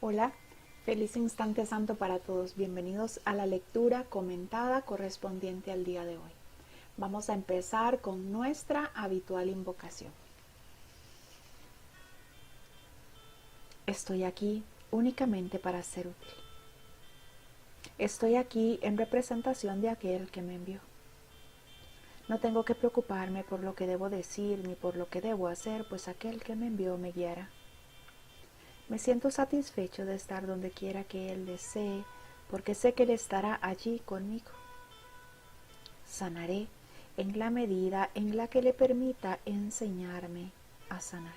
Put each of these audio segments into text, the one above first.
Hola, feliz instante santo para todos. Bienvenidos a la lectura comentada correspondiente al día de hoy. Vamos a empezar con nuestra habitual invocación. Estoy aquí únicamente para ser útil. Estoy aquí en representación de aquel que me envió. No tengo que preocuparme por lo que debo decir ni por lo que debo hacer, pues aquel que me envió me guiará. Me siento satisfecho de estar donde quiera que Él desee, porque sé que Él estará allí conmigo. Sanaré en la medida en la que le permita enseñarme a sanar.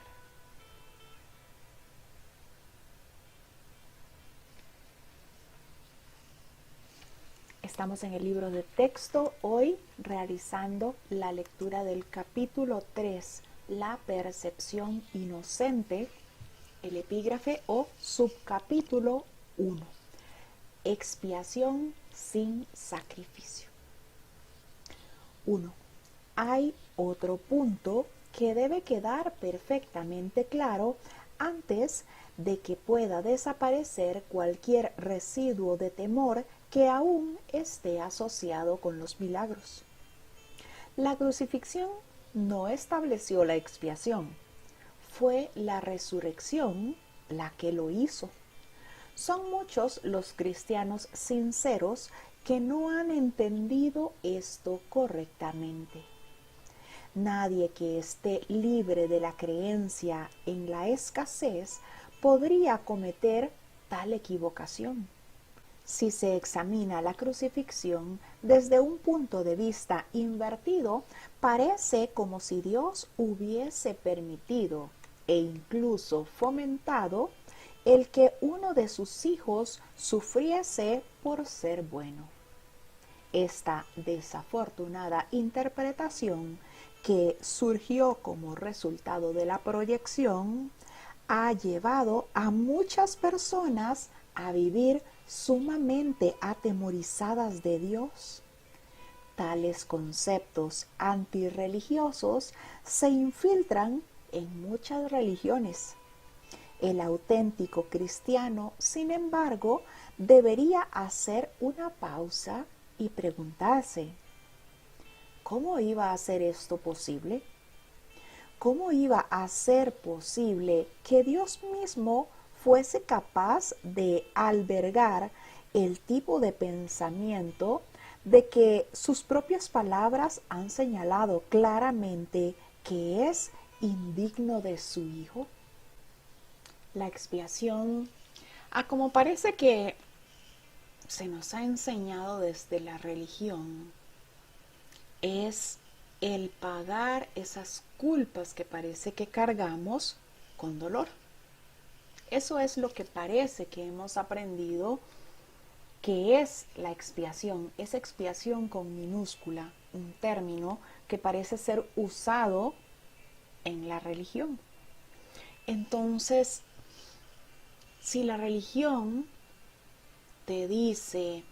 Estamos en el libro de texto, hoy realizando la lectura del capítulo 3, la percepción inocente, el epígrafe o subcapítulo 1, expiación sin sacrificio. 1. Hay otro punto que debe quedar perfectamente claro antes de que pueda desaparecer cualquier residuo de temor que aún esté asociado con los milagros. La crucifixión no estableció la expiación, fue la resurrección la que lo hizo. Son muchos los cristianos sinceros que no han entendido esto correctamente. Nadie que esté libre de la creencia en la escasez podría cometer tal equivocación. Si se examina la crucifixión desde un punto de vista invertido, parece como si Dios hubiese permitido e incluso fomentado el que uno de sus hijos sufriese por ser bueno. Esta desafortunada interpretación, que surgió como resultado de la proyección, ha llevado a muchas personas a vivir sumamente atemorizadas de Dios. Tales conceptos antirreligiosos se infiltran en muchas religiones. El auténtico cristiano, sin embargo, debería hacer una pausa y preguntarse, ¿cómo iba a ser esto posible? ¿Cómo iba a ser posible que Dios mismo fuese capaz de albergar el tipo de pensamiento de que sus propias palabras han señalado claramente que es indigno de su Hijo? La expiación, como parece que se nos ha enseñado desde la religión, es el pagar esas culpas que parece que cargamos con dolor. Eso es lo que parece que hemos aprendido que es la expiación. Es expiación con minúscula, un término que parece ser usado en la religión. Entonces, si la religión te dice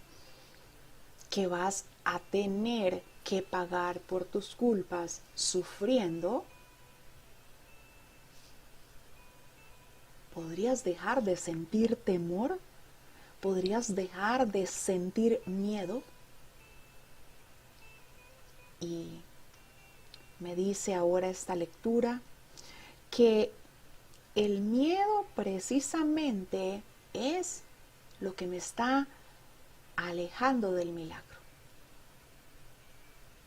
que vas a tener que pagar por tus culpas sufriendo, ¿podrías dejar de sentir temor? ¿Podrías dejar de sentir miedo? Y me dice ahora esta lectura que el miedo precisamente es lo que me está alejando del milagro.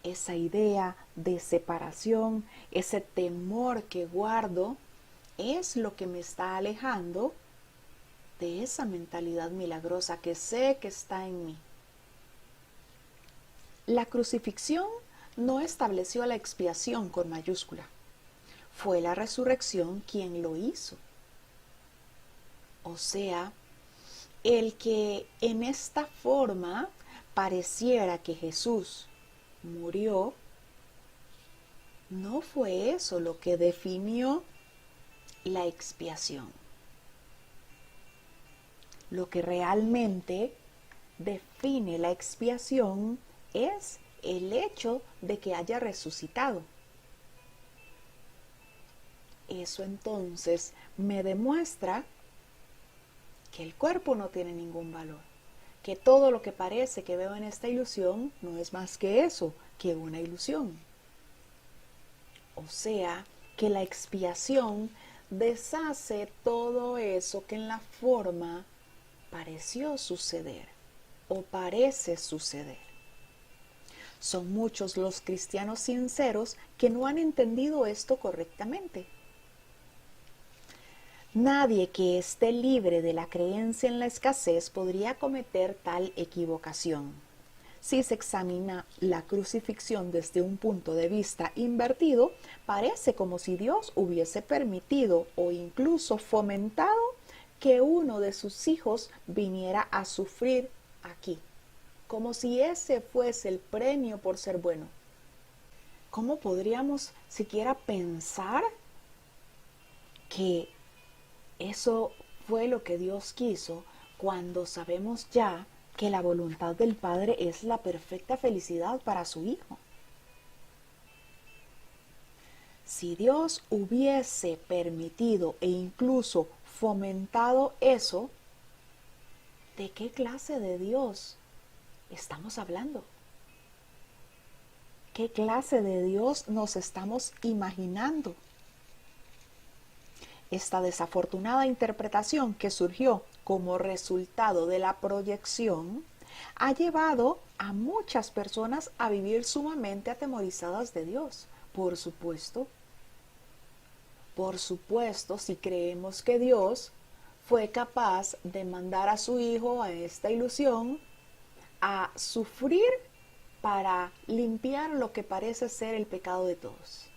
Esa idea de separación, ese temor que guardo, es lo que me está alejando de esa mentalidad milagrosa que sé que está en mí. La crucifixión no estableció la expiación con mayúscula. Fue la resurrección quien lo hizo. O sea, el que en esta forma pareciera que Jesús murió, no fue eso lo que definió la expiación. Lo que realmente define la expiación es el hecho de que haya resucitado. Eso entonces me demuestra que el cuerpo no tiene ningún valor, que todo lo que parece que veo en esta ilusión no es más que eso, que una ilusión. O sea, que la expiación deshace todo eso que en la forma pareció suceder o parece suceder. Son muchos los cristianos sinceros que no han entendido esto correctamente. Nadie que esté libre de la creencia en la escasez podría cometer tal equivocación. Si se examina la crucifixión desde un punto de vista invertido, parece como si Dios hubiese permitido o incluso fomentado que uno de sus hijos viniera a sufrir aquí, como si ese fuese el premio por ser bueno. ¿Cómo podríamos siquiera pensar que eso fue lo que Dios quiso cuando sabemos ya que la voluntad del Padre es la perfecta felicidad para su Hijo? Si Dios hubiese permitido e incluso fomentado eso, ¿de qué clase de Dios estamos hablando? ¿Qué clase de Dios nos estamos imaginando? Esta desafortunada interpretación que surgió como resultado de la proyección ha llevado a muchas personas a vivir sumamente atemorizadas de Dios. Por supuesto, si creemos que Dios fue capaz de mandar a su Hijo a esta ilusión a sufrir para limpiar lo que parece ser el pecado de todos.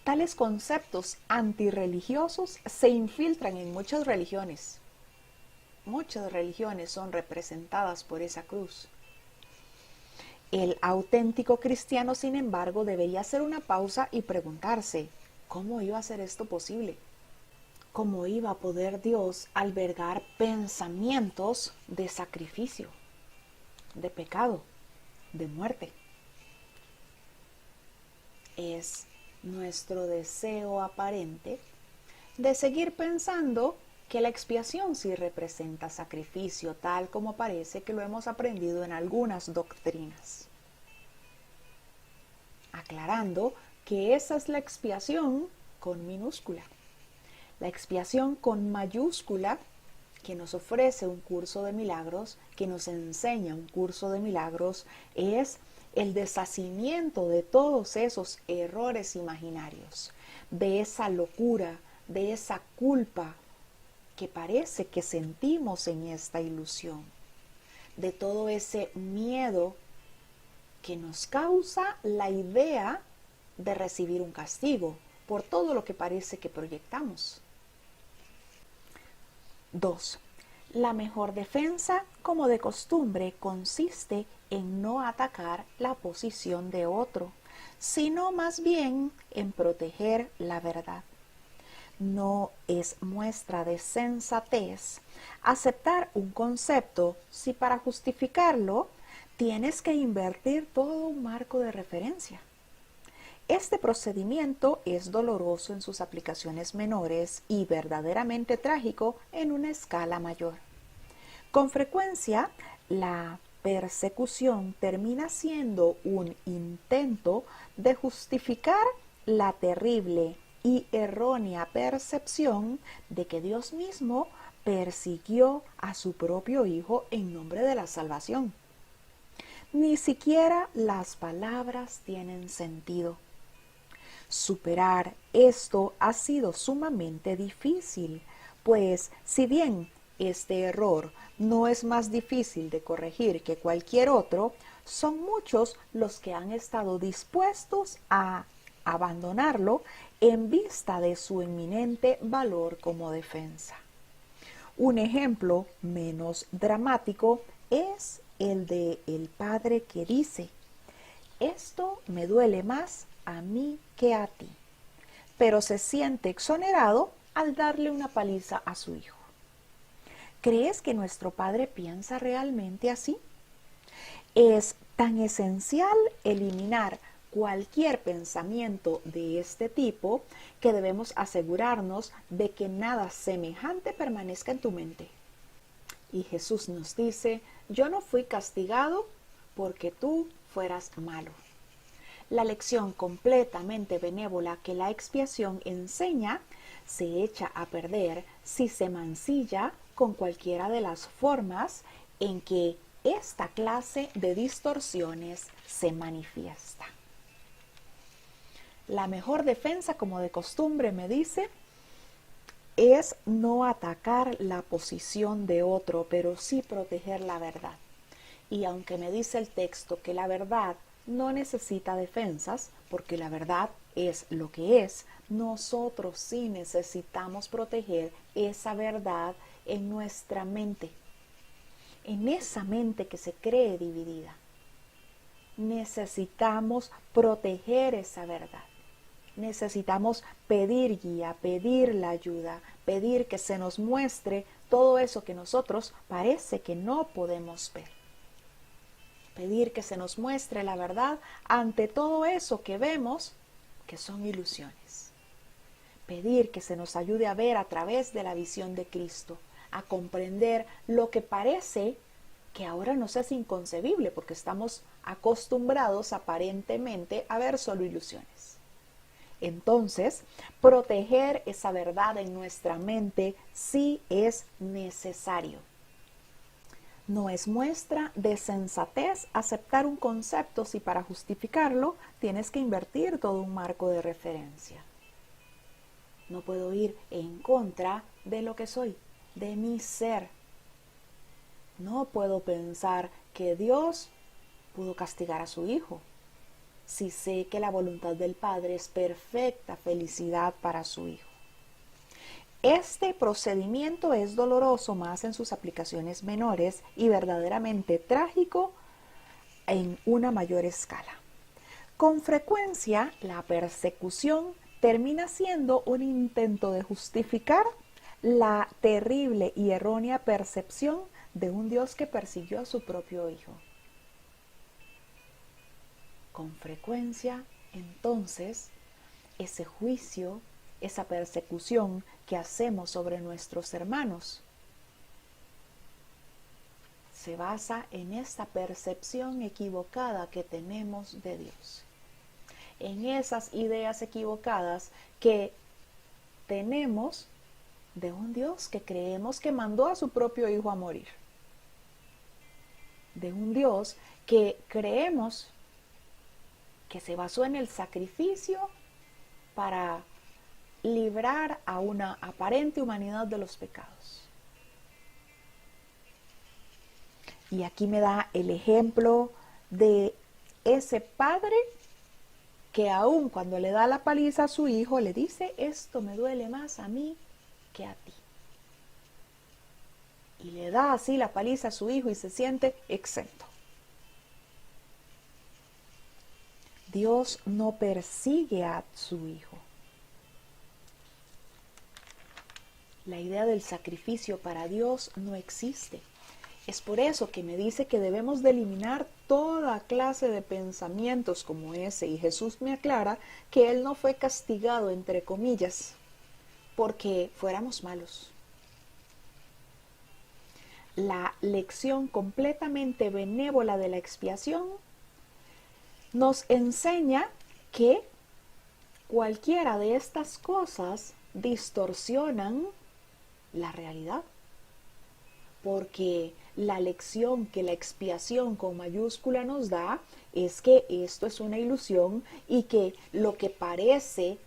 Tales conceptos antirreligiosos se infiltran en muchas religiones. Muchas religiones son representadas por esa cruz. El auténtico cristiano, sin embargo, debería hacer una pausa y preguntarse, ¿cómo iba a ser esto posible? ¿Cómo iba a poder Dios albergar pensamientos de sacrificio, de pecado, de muerte? Es nuestro deseo aparente de seguir pensando que la expiación sí representa sacrificio, tal como parece que lo hemos aprendido en algunas doctrinas. Aclarando que esa es la expiación con minúscula. La expiación con mayúscula, que nos ofrece un curso de milagros, que nos enseña un curso de milagros, es el deshacimiento de todos esos errores imaginarios, de esa locura, de esa culpa que parece que sentimos en esta ilusión, de todo ese miedo que nos causa la idea de recibir un castigo por todo lo que parece que proyectamos. 2. La mejor defensa, como de costumbre, consiste en no atacar la posición de otro, sino más bien en proteger la verdad. No es muestra de sensatez aceptar un concepto si para justificarlo tienes que invertir todo un marco de referencia. Este procedimiento es doloroso en sus aplicaciones menores y verdaderamente trágico en una escala mayor. Con frecuencia, la persecución termina siendo un intento de justificar la terrible y errónea percepción de que Dios mismo persiguió a su propio Hijo en nombre de la salvación. Ni siquiera las palabras tienen sentido. Superar esto ha sido sumamente difícil, pues si bien este error no es más difícil de corregir que cualquier otro, son muchos los que han estado dispuestos a abandonarlo en vista de su eminente valor como defensa. Un ejemplo menos dramático es el de el padre que dice: esto me duele más a mí que a ti, pero se siente exonerado al darle una paliza a su hijo. ¿Crees que nuestro Padre piensa realmente así? Es tan esencial eliminar cualquier pensamiento de este tipo, que debemos asegurarnos de que nada semejante permanezca en tu mente. Y Jesús nos dice, yo no fui castigado porque tú fueras malo. La lección completamente benévola que la expiación enseña se echa a perder si se mancilla con cualquiera de las formas en que esta clase de distorsiones se manifiesta. La mejor defensa, como de costumbre me dice, es no atacar la posición de otro, pero sí proteger la verdad. Y aunque me dice el texto que la verdad no necesita defensas, porque la verdad es lo que es, nosotros sí necesitamos proteger esa verdad en nuestra mente, en esa mente que se cree dividida. Necesitamos proteger esa verdad. Necesitamos pedir guía, pedir la ayuda, pedir que se nos muestre todo eso que nosotros parece que no podemos ver. Pedir que se nos muestre la verdad ante todo eso que vemos que son ilusiones. Pedir que se nos ayude a ver a través de la visión de Cristo, a comprender lo que parece que ahora nos es inconcebible porque estamos acostumbrados aparentemente a ver solo ilusiones. Entonces, proteger esa verdad en nuestra mente sí es necesario. No es muestra de sensatez aceptar un concepto si para justificarlo tienes que invertir todo un marco de referencia. No puedo ir en contra de lo que soy, de mi ser. No puedo pensar que Dios pudo castigar a su hijo, si sé que la voluntad del Padre es perfecta felicidad para su hijo. Este procedimiento es doloroso más en sus aplicaciones menores y verdaderamente trágico en una mayor escala. Con frecuencia, la persecución termina siendo un intento de justificar la terrible y errónea percepción de un Dios que persiguió a su propio hijo. Con frecuencia, entonces, ese juicio, esa persecución que hacemos sobre nuestros hermanos, se basa en esta percepción equivocada que tenemos de Dios, en esas ideas equivocadas que tenemos de un Dios que creemos que mandó a su propio hijo a morir, de un Dios que creemos que se basó en el sacrificio para librar a una aparente humanidad de los pecados. Y aquí me da el ejemplo de ese padre que aun cuando le da la paliza a su hijo, le dice, esto me duele más a mí que a ti. Y le da así la paliza a su hijo y se siente exento. Dios no persigue a su hijo. La idea del sacrificio para Dios no existe. Es por eso que me dice que debemos de eliminar toda clase de pensamientos como ese. Y Jesús me aclara que Él no fue castigado, entre comillas, porque fuéramos malos. La lección completamente benévola de la expiación nos enseña que cualquiera de estas cosas distorsionan la realidad, porque la lección que la expiación con mayúscula nos da es que esto es una ilusión y que lo que parece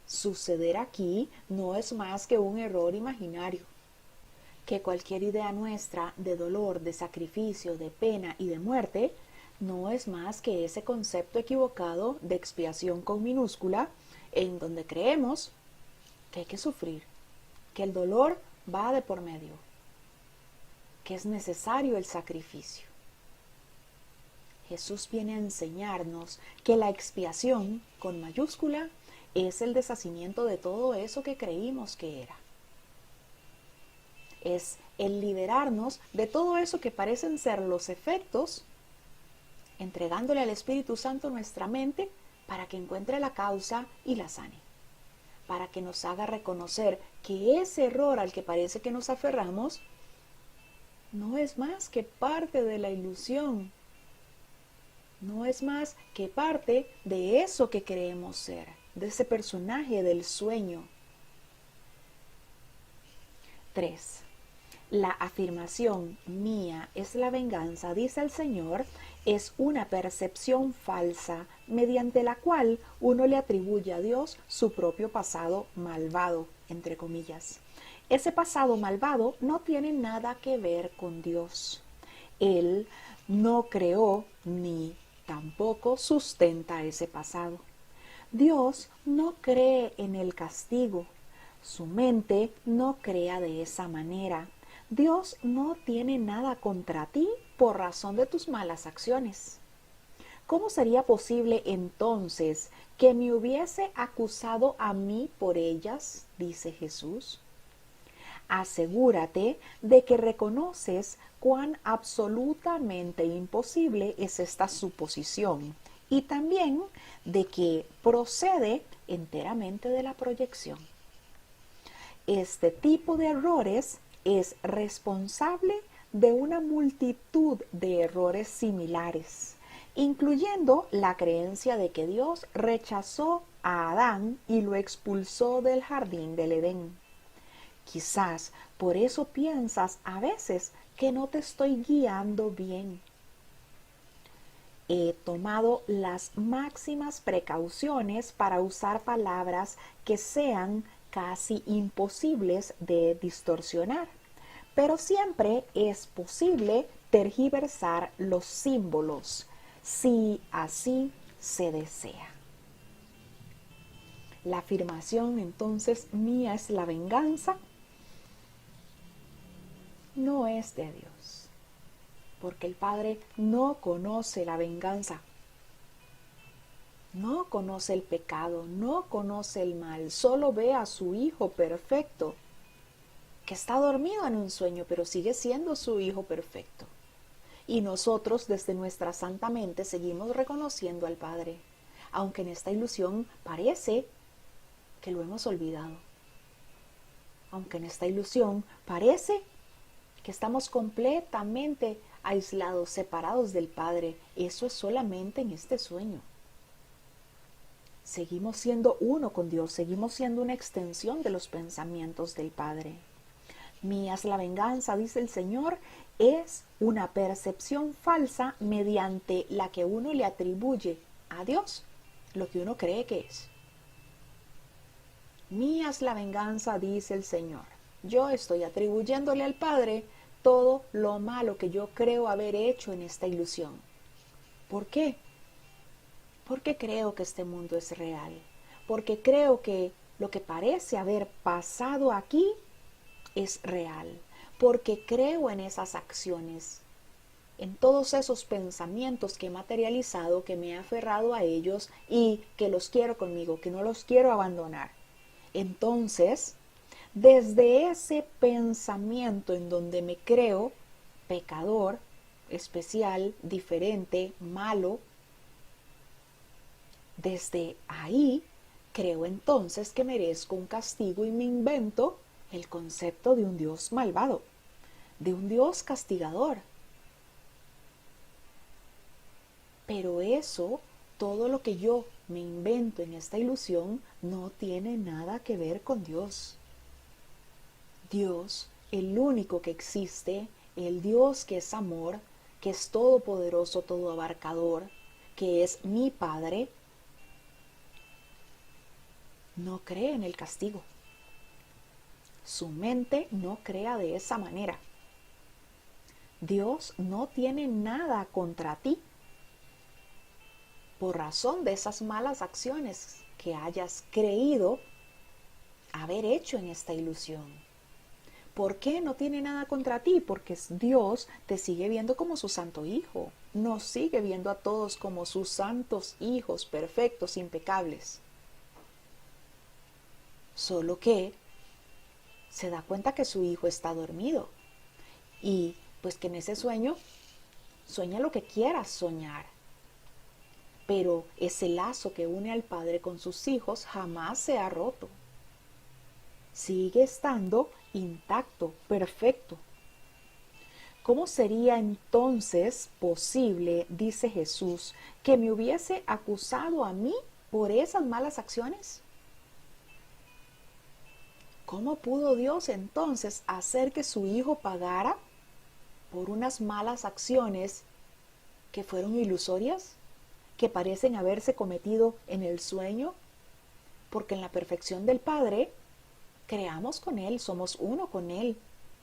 suceder aquí no es más que un error imaginario, que cualquier idea nuestra de dolor, de sacrificio, de pena y de muerte no es más que ese concepto equivocado de expiación con minúscula, en donde creemos que hay que sufrir, que el dolor va de por medio, que es necesario el sacrificio. Jesús viene a enseñarnos que la expiación con mayúscula es el deshacimiento de todo eso que creímos que era. Es el liberarnos de todo eso que parecen ser los efectos, entregándole al Espíritu Santo nuestra mente para que encuentre la causa y la sane, para que nos haga reconocer que ese error al que parece que nos aferramos no es más que parte de la ilusión, no es más que parte de eso que creemos ser, de ese personaje del sueño. 3. La afirmación mía es la venganza, dice el Señor, es una percepción falsa mediante la cual uno le atribuye a Dios su propio pasado malvado, entre comillas. Ese pasado malvado no tiene nada que ver con Dios. Él no creó ni tampoco sustenta ese pasado. Dios no cree en el castigo. Su mente no crea de esa manera. Dios no tiene nada contra ti por razón de tus malas acciones. ¿Cómo sería posible entonces que me hubiese acusado a mí por ellas? Dice Jesús. Asegúrate de que reconoces cuán absolutamente imposible es esta suposición y también de que procede enteramente de la proyección. Este tipo de errores es responsable de una multitud de errores similares, incluyendo la creencia de que Dios rechazó a Adán y lo expulsó del jardín del Edén. Quizás por eso piensas a veces que no te estoy guiando bien. He tomado las máximas precauciones para usar palabras que sean casi imposibles de distorsionar, pero siempre es posible tergiversar los símbolos, si así se desea. La afirmación entonces mía es la venganza no es de Dios, porque el Padre no conoce la venganza, no conoce el pecado, no conoce el mal, solo ve a su Hijo perfecto, que está dormido en un sueño, pero sigue siendo su Hijo perfecto. Y nosotros desde nuestra santa mente seguimos reconociendo al Padre, aunque en esta ilusión parece que lo hemos olvidado. Aunque en esta ilusión parece que estamos completamente aislados, separados del Padre. Eso es solamente en este sueño. Seguimos siendo uno con Dios, seguimos siendo una extensión de los pensamientos del Padre. Mía es la venganza, dice el Señor, es una percepción falsa mediante la que uno le atribuye a Dios lo que uno cree que es. Mía es la venganza, dice el Señor. Yo estoy atribuyéndole al Padre todo lo malo que yo creo haber hecho en esta ilusión. ¿Por qué? Porque creo que este mundo es real. Porque creo que lo que parece haber pasado aquí es real. Porque creo en esas acciones, en todos esos pensamientos que he materializado, que me he aferrado a ellos y que los quiero conmigo, que no los quiero abandonar. Entonces, desde ese pensamiento en donde me creo pecador, especial, diferente, malo, desde ahí creo entonces que merezco un castigo y me invento el concepto de un Dios malvado, de un Dios castigador. Pero eso, todo lo que yo me invento en esta ilusión, no tiene nada que ver con Dios. Dios, el único que existe, el Dios que es amor, que es todopoderoso, todo abarcador, que es mi Padre, no cree en el castigo. Su mente no crea de esa manera. Dios no tiene nada contra ti por razón de esas malas acciones que hayas creído haber hecho en esta ilusión. ¿Por qué no tiene nada contra ti? Porque Dios te sigue viendo como su santo hijo. Nos sigue viendo a todos como sus santos hijos, perfectos, impecables. Solo que se da cuenta que su hijo está dormido. Y pues que en ese sueño, sueña lo que quieras soñar. pero ese lazo que une al padre con sus hijos jamás se ha roto. Sigue estando intacto, perfecto. ¿Cómo sería entonces posible, dice Jesús, que me hubiese acusado a mí por esas malas acciones? ¿Cómo pudo Dios entonces hacer que su hijo pagara por unas malas acciones que fueron ilusorias, que parecen haberse cometido en el sueño? Porque en la perfección del Padre creamos con Él, somos uno con Él.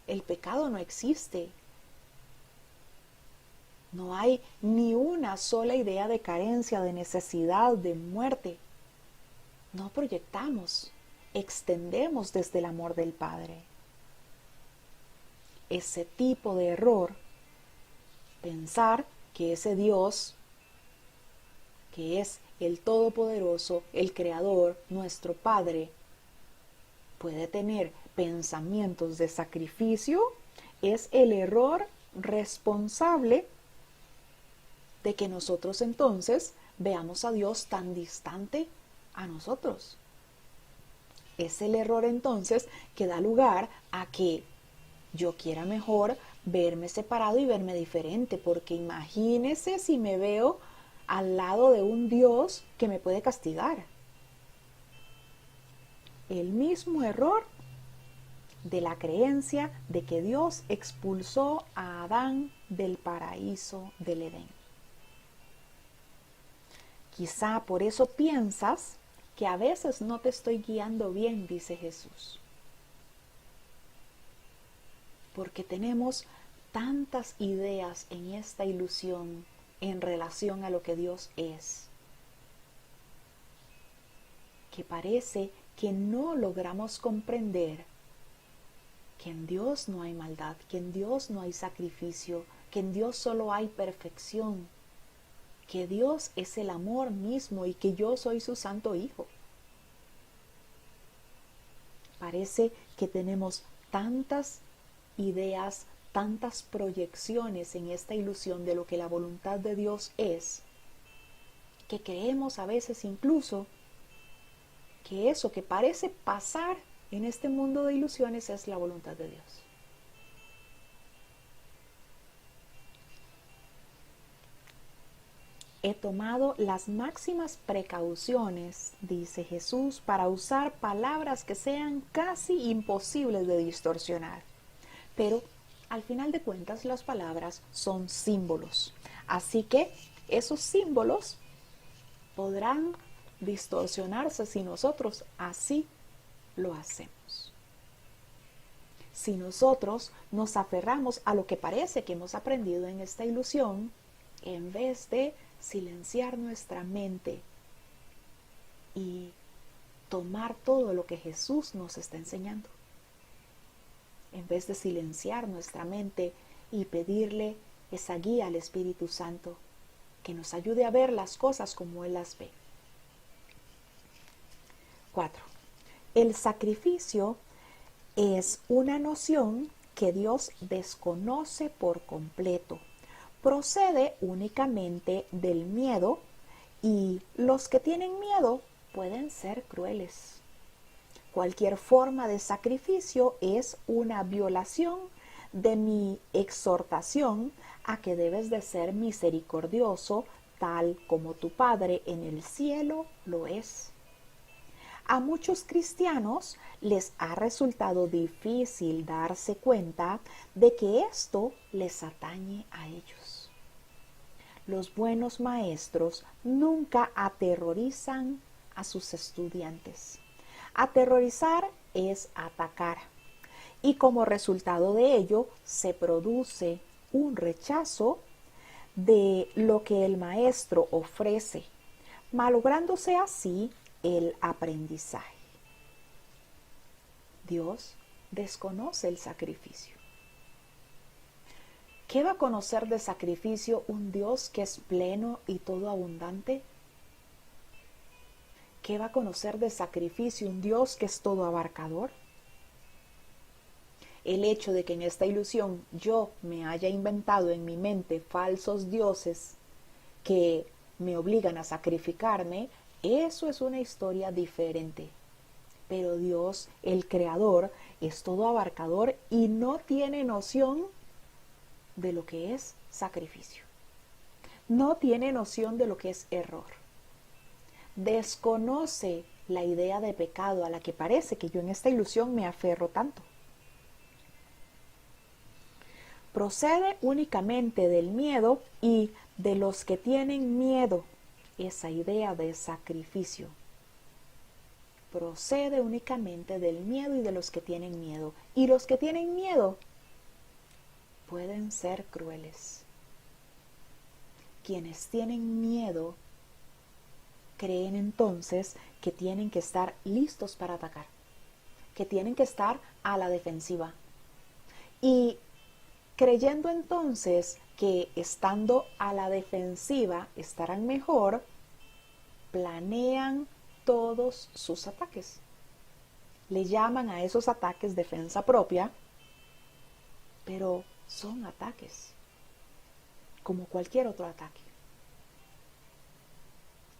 El pecado no existe. No hay ni una sola idea de carencia, de necesidad, de muerte. No proyectamos, extendemos desde el amor del Padre. Ese tipo de error, pensar que ese Dios, que es el Todopoderoso, el Creador, nuestro Padre, puede tener pensamientos de sacrificio, es el error responsable de que nosotros entonces veamos a Dios tan distante a nosotros. Es el error entonces que da lugar a que yo quiera mejor verme separado y verme diferente, porque imagínese si me veo al lado de un Dios que me puede castigar. El mismo error de la creencia de que Dios expulsó a Adán del paraíso del Edén. Quizá por eso piensas que a veces no te estoy guiando bien, dice Jesús. Porque tenemos tantas ideas en esta ilusión en relación a lo que Dios es, que parece que no logramos comprender que en Dios no hay maldad, que en Dios no hay sacrificio, que en Dios solo hay perfección, que Dios es el amor mismo y que yo soy su santo hijo. Parece que tenemos tantas ideas, tantas proyecciones en esta ilusión de lo que la voluntad de Dios es, que creemos a veces incluso que eso que parece pasar en este mundo de ilusiones es la voluntad de Dios. He tomado las máximas precauciones, dice Jesús, para usar palabras que sean casi imposibles de distorsionar. Pero al final de cuentas las palabras son símbolos. Así que esos símbolos podrán distorsionarse si nosotros así lo hacemos. Si nosotros nos aferramos a lo que parece que hemos aprendido en esta ilusión, en vez de silenciar nuestra mente y tomar todo lo que Jesús nos está enseñando, en vez de silenciar nuestra mente y pedirle esa guía al Espíritu Santo que nos ayude a ver las cosas como Él las ve. 4. El sacrificio es una noción que Dios desconoce por completo. Procede únicamente del miedo y los que tienen miedo pueden ser crueles. Cualquier forma de sacrificio es una violación de mi exhortación a que debes de ser misericordioso tal como tu Padre en el cielo lo es. A muchos cristianos les ha resultado difícil darse cuenta de que esto les atañe a ellos. Los buenos maestros nunca aterrorizan a sus estudiantes. Aterrorizar es atacar, y como resultado de ello se produce un rechazo de lo que el maestro ofrece, malográndose así el aprendizaje. Dios desconoce el sacrificio. ¿Qué va a conocer de sacrificio un Dios que es pleno y todo abundante? ¿Qué va a conocer de sacrificio un Dios que es todo abarcador? El hecho de que en esta ilusión yo me haya inventado en mi mente falsos dioses que me obligan a sacrificarme, eso es una historia diferente. Pero Dios, el Creador, es todo abarcador y no tiene noción de lo que es sacrificio. No tiene noción de lo que es error. Desconoce la idea de pecado a la que parece que yo en esta ilusión me aferro tanto. Procede únicamente del miedo y de los que tienen miedo, esa idea de sacrificio. Procede únicamente del miedo y de los que tienen miedo. Y los que tienen miedo pueden ser crueles. Quienes tienen miedo creen entonces que tienen que estar listos para atacar, que tienen que estar a la defensiva. Y creyendo entonces que estando a la defensiva estarán mejor, planean todos sus ataques. Le llaman a esos ataques defensa propia, pero son ataques, como cualquier otro ataque.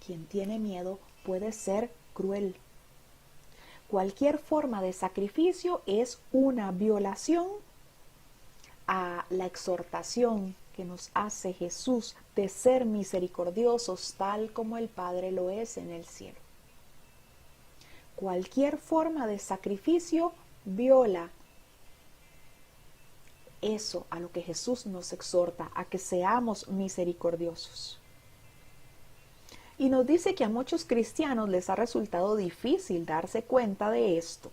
Quien tiene miedo puede ser cruel. Cualquier forma de sacrificio es una violación a la exhortación que nos hace Jesús de ser misericordiosos tal como el Padre lo es en el cielo. Cualquier forma de sacrificio viola eso a lo que Jesús nos exhorta, a que seamos misericordiosos. Y nos dice que a muchos cristianos les ha resultado difícil darse cuenta de esto.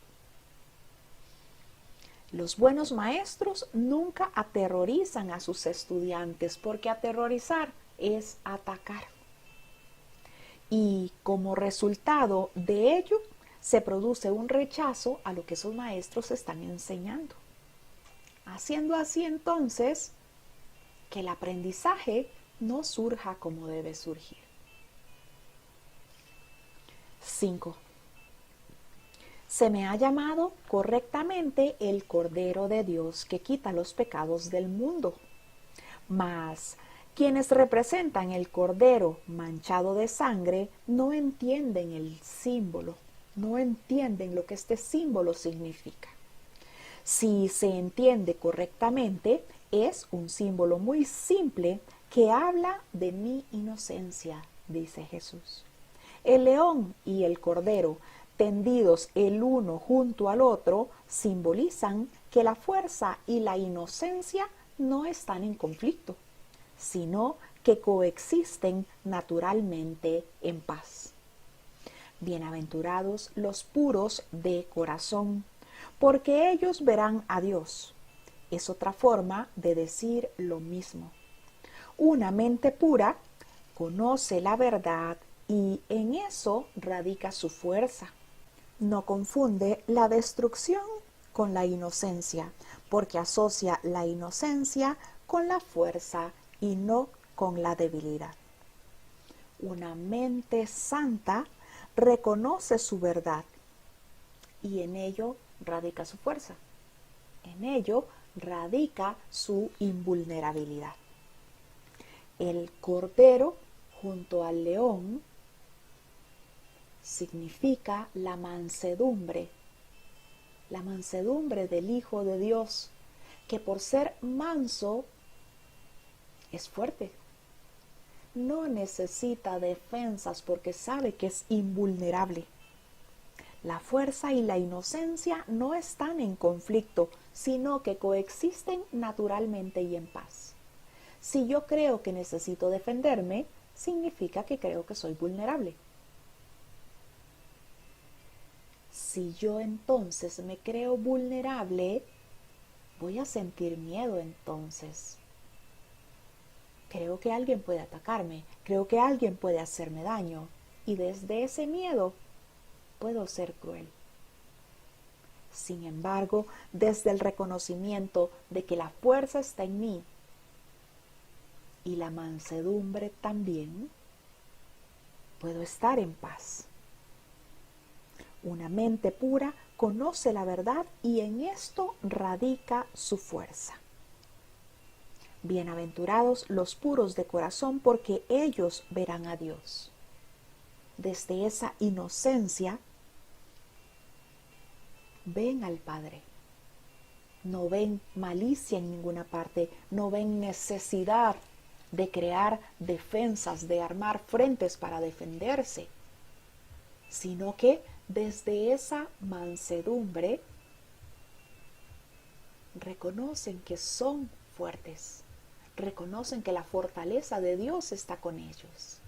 Los buenos maestros nunca aterrorizan a sus estudiantes, porque aterrorizar es atacar. Y como resultado de ello, se produce un rechazo a lo que esos maestros están enseñando. Haciendo así entonces que el aprendizaje no surja como debe surgir. 5. Se me ha llamado correctamente el Cordero de Dios que quita los pecados del mundo. Mas quienes representan el Cordero manchado de sangre no entienden el símbolo, no entienden lo que este símbolo significa. Si se entiende correctamente, es un símbolo muy simple que habla de mi inocencia, dice Jesús. El león y el cordero, tendidos el uno junto al otro, simbolizan que la fuerza y la inocencia no están en conflicto, sino que coexisten naturalmente en paz. Bienaventurados los puros de corazón, porque ellos verán a Dios. Es otra forma de decir lo mismo. Una mente pura conoce la verdad y en eso radica su fuerza. No confunde la destrucción con la inocencia, porque asocia la inocencia con la fuerza y no con la debilidad. Una mente santa reconoce su verdad y en ello radica su fuerza. En ello radica su invulnerabilidad. El cordero junto al león significa la mansedumbre del Hijo de Dios, que por ser manso es fuerte. No necesita defensas porque sabe que es invulnerable. La fuerza y la inocencia no están en conflicto, sino que coexisten naturalmente y en paz. Si yo creo que necesito defenderme, significa que creo que soy vulnerable. Si yo entonces me creo vulnerable, voy a sentir miedo entonces. Creo que alguien puede atacarme, creo que alguien puede hacerme daño, y desde ese miedo puedo ser cruel. Sin embargo, desde el reconocimiento de que la fuerza está en mí y la mansedumbre también, puedo estar en paz. Una mente pura conoce la verdad y en esto radica su fuerza. Bienaventurados los puros de corazón, porque ellos verán a Dios. Desde esa inocencia ven al Padre. No ven malicia en ninguna parte, no ven necesidad de crear defensas, de armar frentes para defenderse, sino que desde esa mansedumbre reconocen que son fuertes, reconocen que la fortaleza de Dios está con ellos.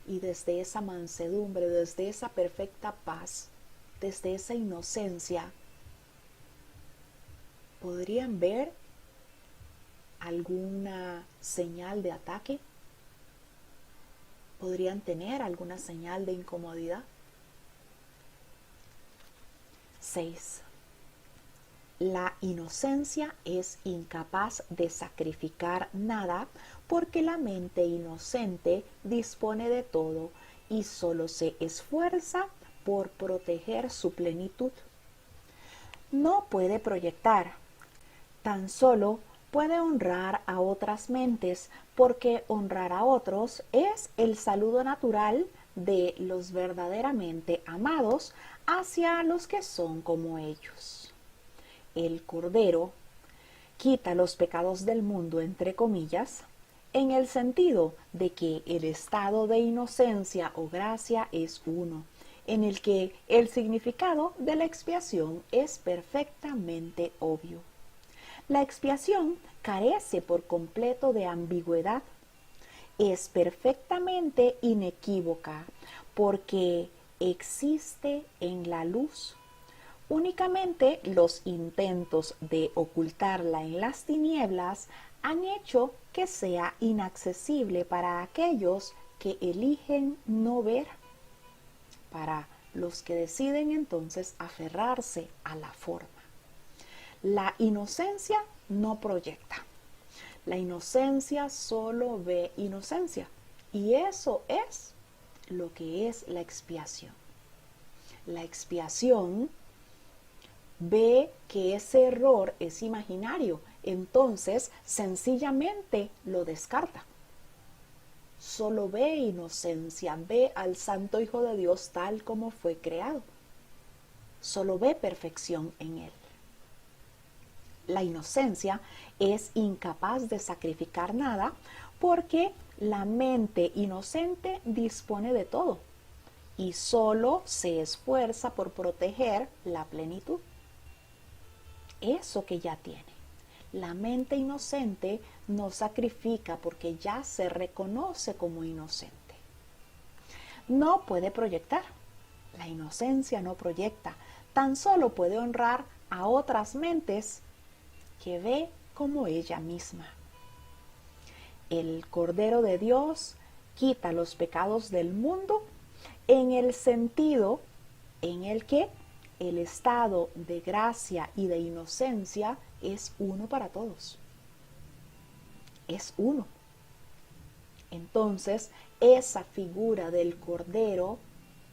Y desde esa mansedumbre, desde esa perfecta paz, desde esa inocencia, podrían ver alguna señal de ataque, podrían tener alguna señal de incomodidad. 6. La inocencia es incapaz de sacrificar nada porque la mente inocente dispone de todo y solo se esfuerza por proteger su plenitud. No puede proyectar, tan solo puede honrar a otras mentes, porque honrar a otros es el saludo natural de los verdaderamente amados hacia los que son como ellos. El Cordero quita los pecados del mundo, entre comillas, en el sentido de que el estado de inocencia o gracia es uno, en el que el significado de la expiación es perfectamente obvio. La expiación carece por completo de ambigüedad, es perfectamente inequívoca porque existe en la luz. Únicamente los intentos de ocultarla en las tinieblas han hecho que sea inaccesible para aquellos que eligen no ver, para los que deciden entonces aferrarse a la forma. La inocencia no proyecta. La inocencia solo ve inocencia. Y eso es lo que es la expiación. La expiación ve que ese error es imaginario, entonces sencillamente lo descarta. Solo ve inocencia, ve al Santo Hijo de Dios tal como fue creado. Solo ve perfección en él. La inocencia es incapaz de sacrificar nada porque la mente inocente dispone de todo y solo se esfuerza por proteger la plenitud. Eso que ya tiene. La mente inocente no sacrifica porque ya se reconoce como inocente. No puede proyectar. La inocencia no proyecta. Tan solo puede honrar a otras mentes que ve como ella misma. El Cordero de Dios quita los pecados del mundo en el sentido en el que el estado de gracia y de inocencia es uno para todos. Es uno. Entonces, esa figura del Cordero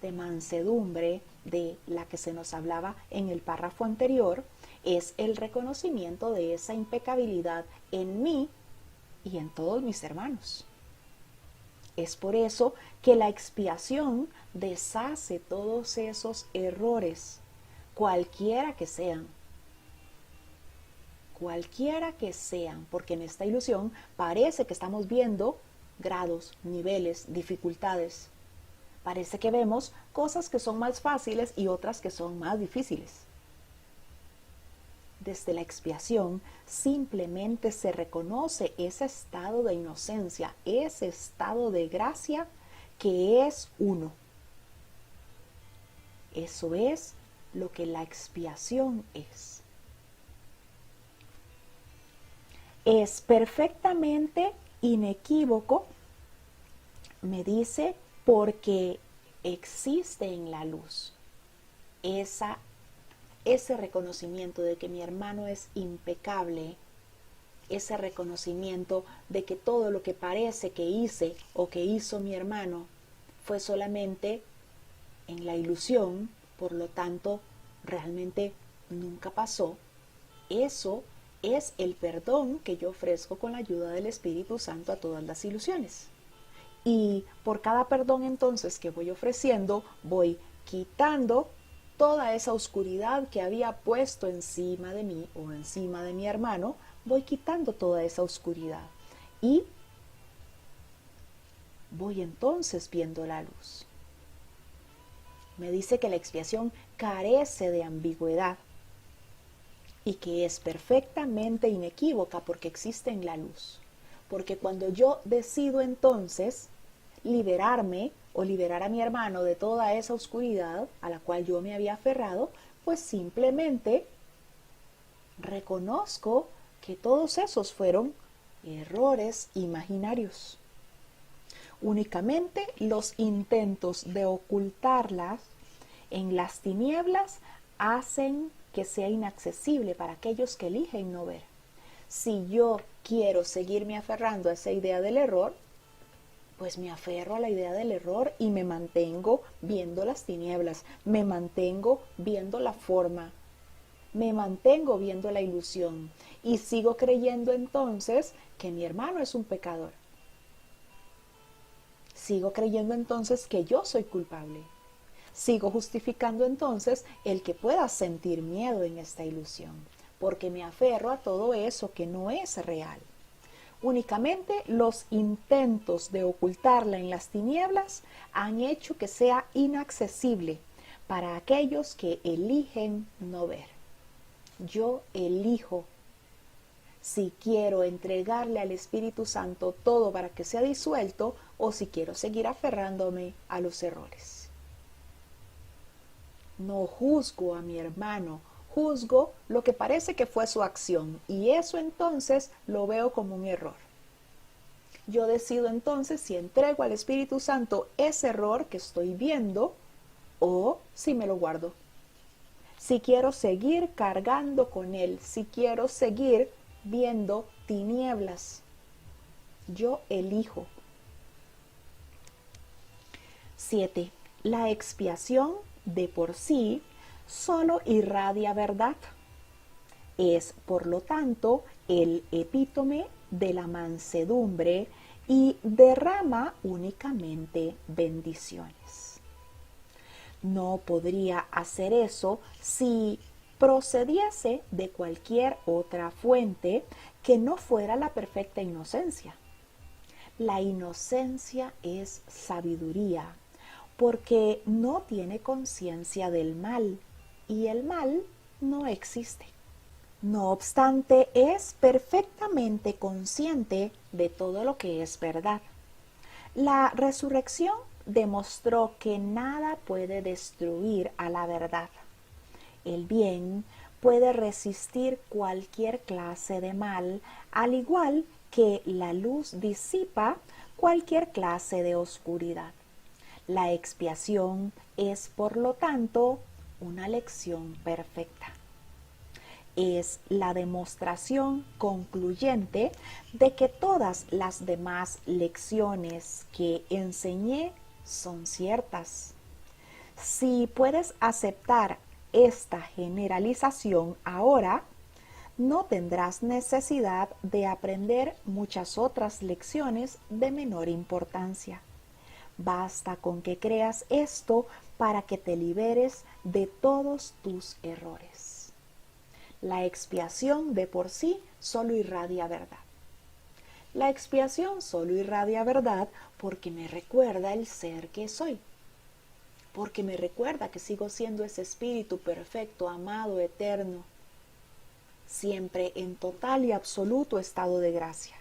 de mansedumbre de la que se nos hablaba en el párrafo anterior es el reconocimiento de esa impecabilidad en mí y en todos mis hermanos. Es por eso que la expiación deshace todos esos errores, cualquiera que sean, porque en esta ilusión parece que estamos viendo grados, niveles, dificultades. Parece que vemos cosas que son más fáciles y otras que son más difíciles. Desde la expiación simplemente se reconoce ese estado de inocencia, ese estado de gracia que es uno. Eso es lo que la expiación es. Es perfectamente inequívoco, me dice, porque existe en la luz ese reconocimiento de que mi hermano es impecable, ese reconocimiento de que todo lo que parece que hice o que hizo mi hermano fue solamente en la ilusión, por lo tanto realmente nunca pasó. Eso es el perdón que yo ofrezco con la ayuda del Espíritu Santo a todas las ilusiones. Y por cada perdón entonces que voy ofreciendo, voy quitando toda esa oscuridad que había puesto encima de mí o encima de mi hermano, voy quitando toda esa oscuridad. Y voy entonces viendo la luz. Me dice que la expiación carece de ambigüedad y que es perfectamente inequívoca porque existe en la luz. Porque cuando yo decido entonces liberarme o liberar a mi hermano de toda esa oscuridad a la cual yo me había aferrado, pues simplemente reconozco que todos esos fueron errores imaginarios. Únicamente los intentos de ocultarlas en las tinieblas hacen que sea inaccesible para aquellos que eligen no ver. Si yo quiero seguirme aferrando a esa idea del error, pues me aferro a la idea del error y me mantengo viendo las tinieblas, me mantengo viendo la forma, me mantengo viendo la ilusión y sigo creyendo entonces que mi hermano es un pecador. Sigo creyendo entonces que yo soy culpable. Sigo justificando entonces el que pueda sentir miedo en esta ilusión, porque me aferro a todo eso que no es real. Únicamente los intentos de ocultarla en las tinieblas han hecho que sea inaccesible para aquellos que eligen no ver. Yo elijo si quiero entregarle al Espíritu Santo todo para que sea disuelto o si quiero seguir aferrándome a los errores. No juzgo a mi hermano, juzgo lo que parece que fue su acción y eso entonces lo veo como un error. Yo decido entonces si entrego al Espíritu Santo ese error que estoy viendo o si me lo guardo. Si quiero seguir cargando con él, si quiero seguir viendo tinieblas, yo elijo. 7. La expiación de por sí solo irradia verdad. Es, por lo tanto, el epítome de la mansedumbre y derrama únicamente bendiciones. No podría hacer eso si procediese de cualquier otra fuente que no fuera la perfecta inocencia. La inocencia es sabiduría, porque no tiene conciencia del mal, y el mal no existe. No obstante, es perfectamente consciente de todo lo que es verdad. La resurrección demostró que nada puede destruir a la verdad. El bien puede resistir cualquier clase de mal, al igual que la luz disipa cualquier clase de oscuridad. La expiación es, por lo tanto, una lección perfecta. Es la demostración concluyente de que todas las demás lecciones que enseñé son ciertas. Si puedes aceptar esta generalización ahora, no tendrás necesidad de aprender muchas otras lecciones de menor importancia. Basta con que creas esto para que te liberes de todos tus errores. La expiación de por sí solo irradia verdad. La expiación solo irradia verdad porque me recuerda el ser que soy. Porque me recuerda que sigo siendo ese espíritu perfecto, amado, eterno, siempre en total y absoluto estado de gracia.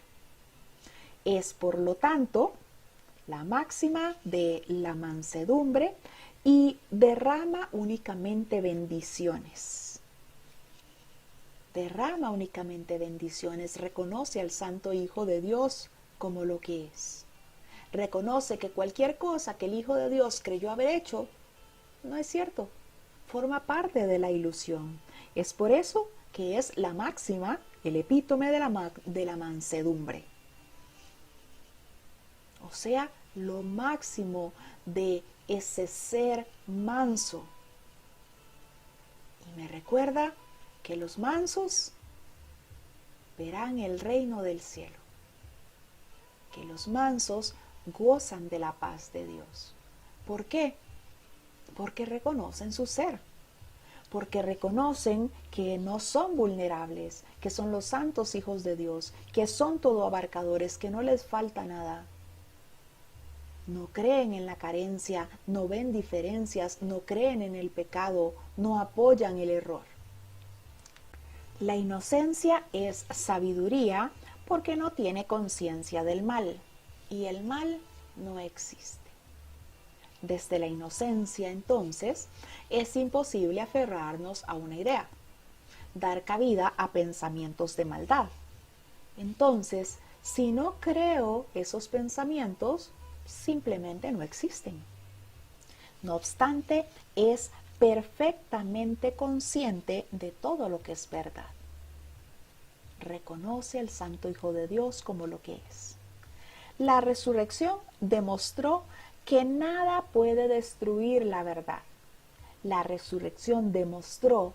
Es, por lo tanto, la máxima de la mansedumbre y derrama únicamente bendiciones. Derrama únicamente bendiciones, reconoce al Santo Hijo de Dios como lo que es. Reconoce que cualquier cosa que el Hijo de Dios creyó haber hecho, no es cierto, forma parte de la ilusión. Es por eso que es la máxima, el epítome de la mansedumbre. O sea, lo máximo de ese ser manso. Y me recuerda que los mansos verán el reino del cielo, que los mansos gozan de la paz de Dios. ¿Por qué? Porque reconocen su ser, porque reconocen que no son vulnerables, que son los santos hijos de Dios, que son todo abarcadores, que no les falta nada. No creen en la carencia, no ven diferencias, no creen en el pecado, no apoyan el error. La inocencia es sabiduría porque no tiene conciencia del mal, y el mal no existe. Desde la inocencia, entonces, es imposible aferrarnos a una idea, dar cabida a pensamientos de maldad. Entonces, si no creo esos pensamientos, simplemente no existen. No obstante, es perfectamente consciente de todo lo que es verdad. Reconoce al Santo Hijo de Dios como lo que es. La resurrección demostró que nada puede destruir la verdad. La resurrección demostró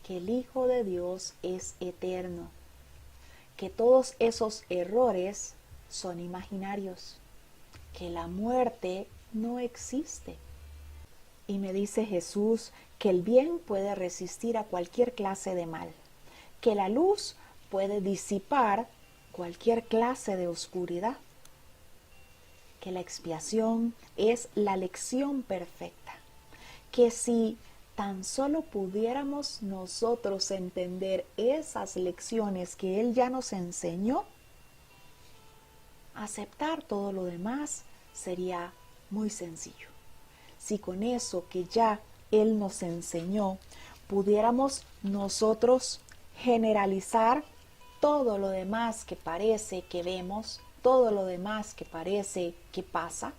que el Hijo de Dios es eterno, que todos esos errores son imaginarios, que la muerte no existe. Y me dice Jesús que el bien puede resistir a cualquier clase de mal, que la luz puede disipar cualquier clase de oscuridad, que la expiación es la lección perfecta, que si tan solo pudiéramos nosotros entender esas lecciones que Él ya nos enseñó, aceptar todo lo demás sería muy sencillo. Si con eso que ya Él nos enseñó pudiéramos nosotros generalizar todo lo demás que parece que vemos, todo lo demás que parece que pasa,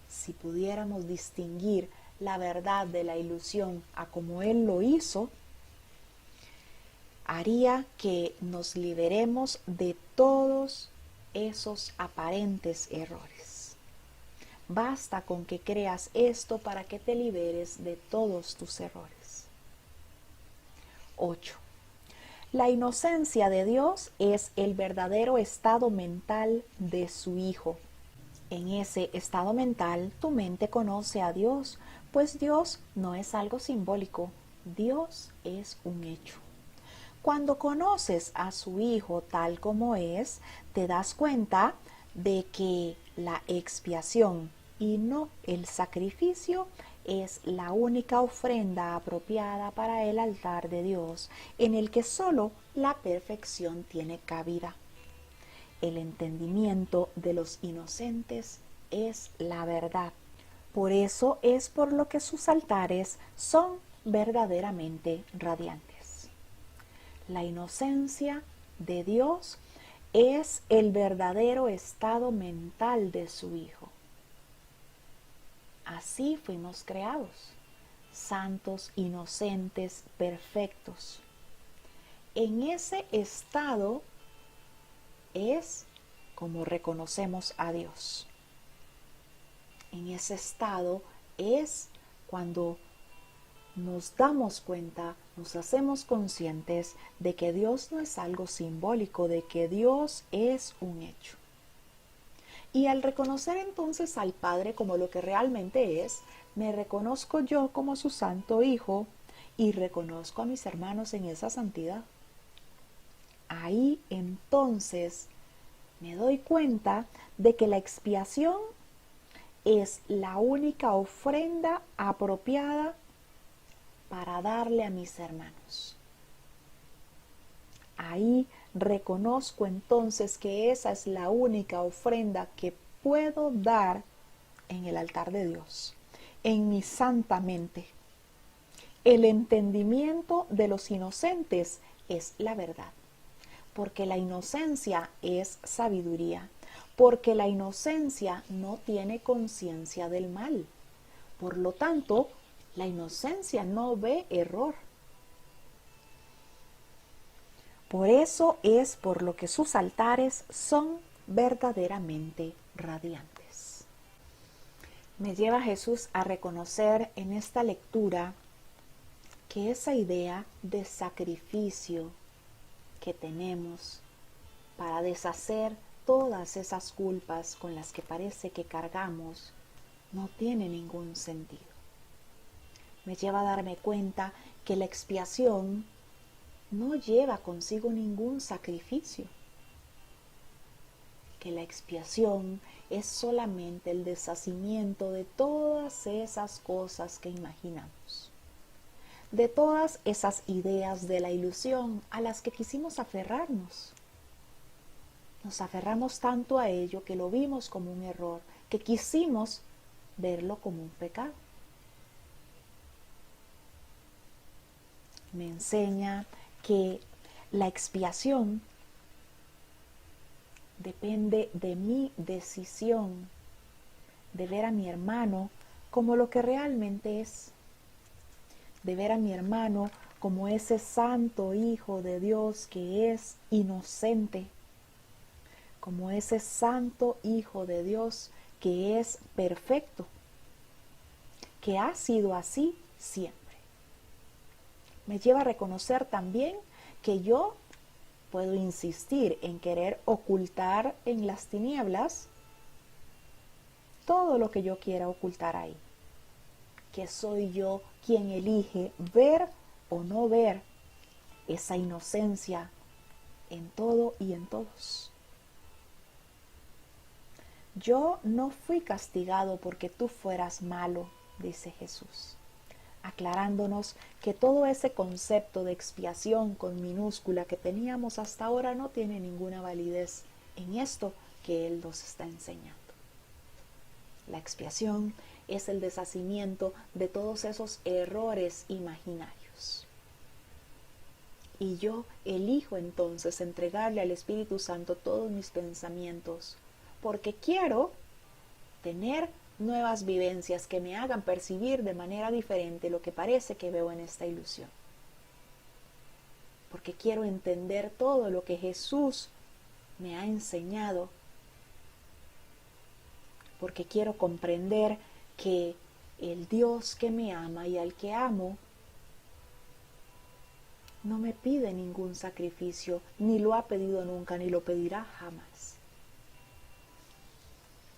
si pudiéramos distinguir la verdad de la ilusión a como Él lo hizo, haría que nos liberemos de todos esos aparentes errores. Basta con que creas esto para que te liberes de todos tus errores. 8. La inocencia de Dios es el verdadero estado mental de su Hijo. En ese estado mental, tu mente conoce a Dios, pues Dios no es algo simbólico, Dios es un hecho. Cuando conoces a su Hijo tal como es, te das cuenta de que la expiación y no el sacrificio es la única ofrenda apropiada para el altar de Dios, en el que solo la perfección tiene cabida. El entendimiento de los inocentes es la verdad. Por eso es por lo que sus altares son verdaderamente radiantes. La inocencia de Dios es el verdadero estado mental de su Hijo. Así fuimos creados, santos, inocentes, perfectos. En ese estado es como reconocemos a Dios. En ese estado es cuando nos damos cuenta, nos hacemos conscientes de que Dios no es algo simbólico, de que Dios es un hecho. Y al reconocer entonces al Padre como lo que realmente es, me reconozco yo como su santo Hijo y reconozco a mis hermanos en esa santidad. Ahí entonces me doy cuenta de que la expiación es la única ofrenda apropiada para darle a mis hermanos. Ahí reconozco entonces que esa es la única ofrenda que puedo dar en el altar de Dios, en mi santa mente. El entendimiento de los inocentes es la verdad, porque la inocencia es sabiduría, porque la inocencia no tiene conciencia del mal. Por lo tanto, la inocencia no ve error. Por eso es por lo que sus altares son verdaderamente radiantes. Me lleva Jesús a reconocer en esta lectura que esa idea de sacrificio que tenemos para deshacer todas esas culpas con las que parece que cargamos no tiene ningún sentido. Me lleva a darme cuenta que la expiación no lleva consigo ningún sacrificio, que la expiación es solamente el deshacimiento de todas esas cosas que imaginamos, de todas esas ideas de la ilusión a las que quisimos aferrarnos. Nos aferramos tanto a ello que lo vimos como un error, que quisimos verlo como un pecado. Me enseña que la expiación depende de mi decisión de ver a mi hermano como lo que realmente es, de ver a mi hermano como ese santo Hijo de Dios que es inocente, como ese santo Hijo de Dios que es perfecto, que ha sido así siempre. Me lleva a reconocer también que yo puedo insistir en querer ocultar en las tinieblas todo lo que yo quiera ocultar ahí, que soy yo quien elige ver o no ver esa inocencia en todo y en todos. Yo no fui castigado porque tú fueras malo, dice Jesús, aclarándonos que todo ese concepto de expiación con minúscula que teníamos hasta ahora no tiene ninguna validez en esto que Él nos está enseñando. La expiación es el deshacimiento de todos esos errores imaginarios. Y yo elijo entonces entregarle al Espíritu Santo todos mis pensamientos, porque quiero tener nuevas vivencias que me hagan percibir de manera diferente lo que parece que veo en esta ilusión. Porque quiero entender todo lo que Jesús me ha enseñado. Porque quiero comprender que el Dios que me ama y al que amo no me pide ningún sacrificio, ni lo ha pedido nunca, ni lo pedirá jamás.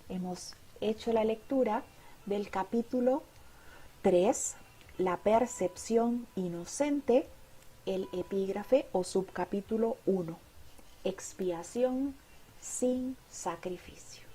Hemos hecho la lectura del capítulo 3, la percepción inocente, el epígrafe o subcapítulo 1, expiación sin sacrificio.